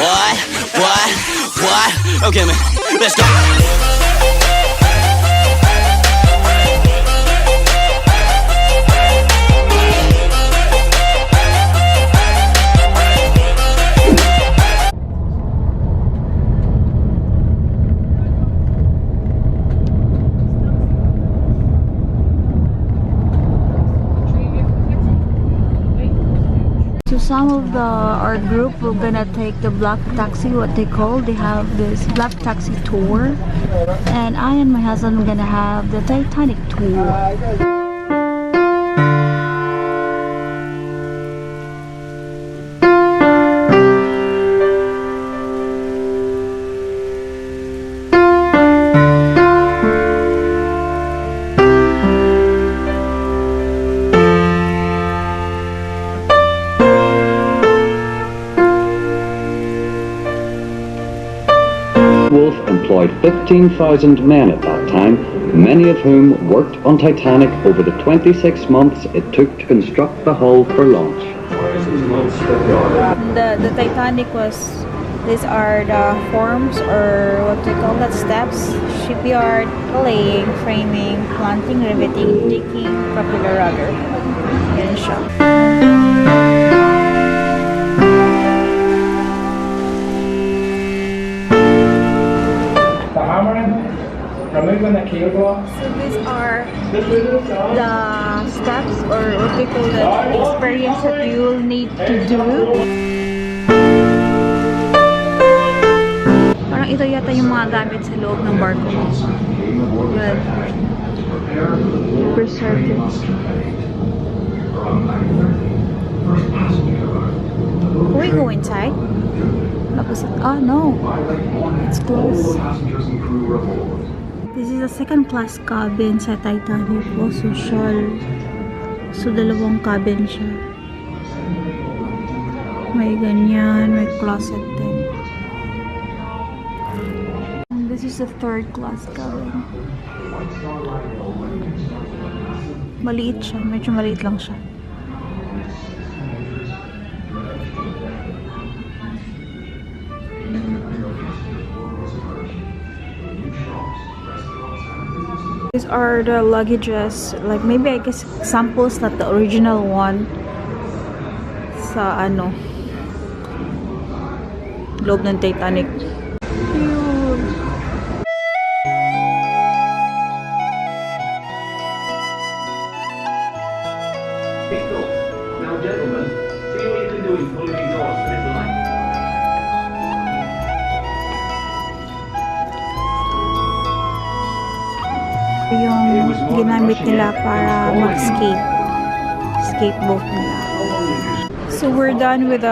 What? Okay, man, let's go. So some of our group we're gonna take the black taxi, what they call. They have this black taxi tour, and I and my husband are gonna have the Titanic tour. Wolf employed 15,000 men at that time, many of whom worked on Titanic over the 26 months it took to construct the hull for launch. The Titanic was, these are the forms, or what do you call that, steps: shipyard, laying, framing, planting, riveting, digging, propeller rudder. Yan siya. So these are the steps, or what they call the experience that you will need to do. Parang ito yata yung mga gamit sa loob ng barko. Well, preserved it. Can we go inside? Oh no, it's closed. This is a second class cabin sa Titanic. Oh, social. So, dalawang cabin siya. May ganyan, may closet din. And this is a third class cabin. Maliit siya. Medyo maliit lang siya. These are the luggages, like maybe I guess samples, not the original one, sa ano, loob ng Titanic. Now gentlemen, see what you can do in pulling these oars for this line. Yung ginamit nila para mag-skate, skateboat nila. So we're done with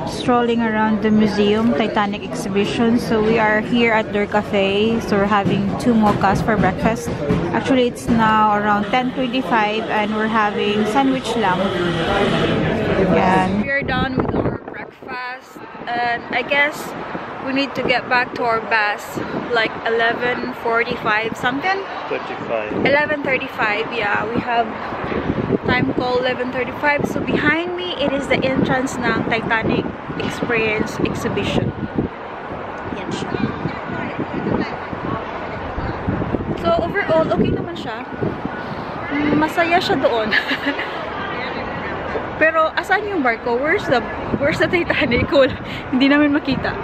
strolling around the museum, Titanic exhibition. So we are here at their cafe. So we're having 2 mochas for breakfast. Actually, it's now around 10:25 and we're having sandwich lang. Yan. We are done with our breakfast, and I guess we need to get back to our bus like 11:45 something. 11:35. Yeah, we have time call 11:35. So behind me, it is the entrance ng Titanic Experience Exhibition. Yan siya. So overall, okay naman siya. Masaya siya doon. Pero asan yung barko? Where's the Titanic? Hindi namin makita.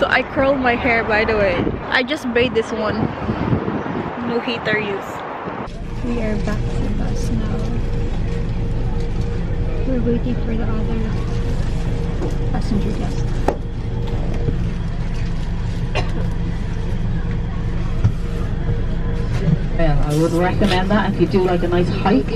So I curled my hair, by the way. I just braid this one. No heater use. We are back to the bus now. We're waiting for the other passenger guest. Well, I would recommend that if you do like a nice hike.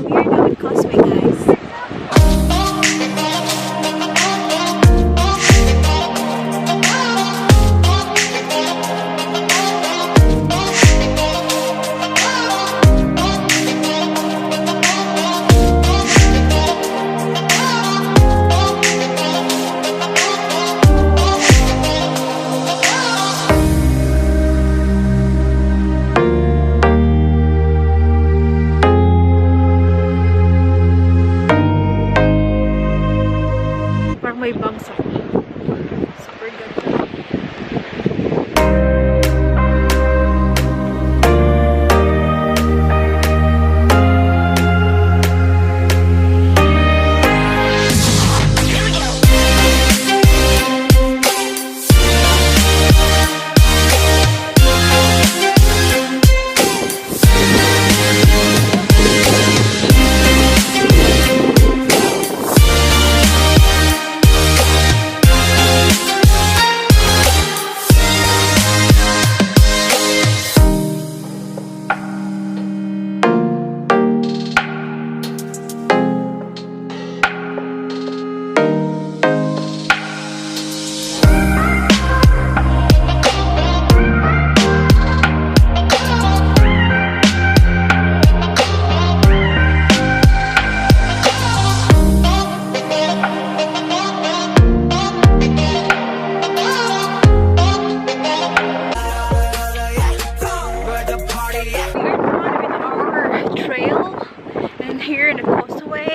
We're now in Causeway, guys.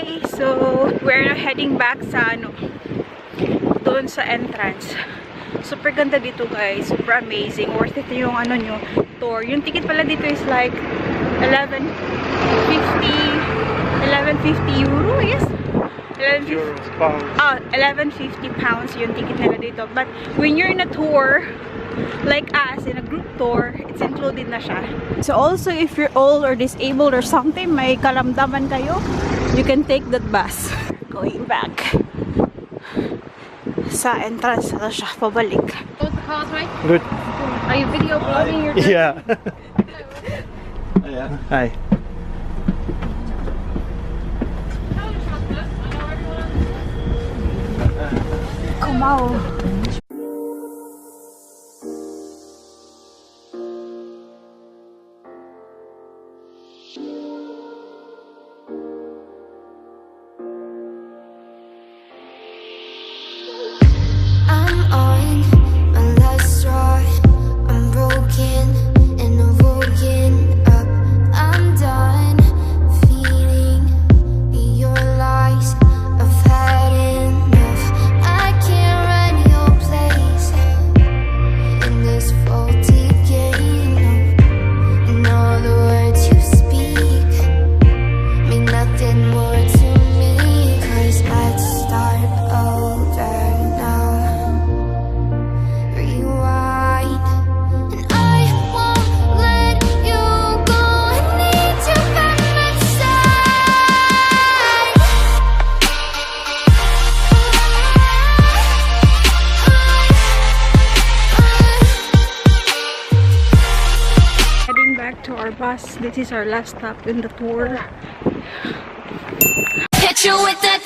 Okay, so we're now heading back sa doon sa entrance. Super ganda dito guys, super amazing, worth it yung nyo, tour. Yung ticket pala dito is like 1150 euro, yes? 1150 pounds yung ticket nila dito. But when you're in a tour, like us, in a group tour, it's included na siya. So also, if you're old or disabled or something, may karamdaman kayo, you can take that bus. Going back sa entrance na siya, pabalik. What's the Causeway? Good. Are you video blogging your trip? Yeah. Yeah. Hi. Kumaw. To our bus. This is our last stop in the tour. Hit you with that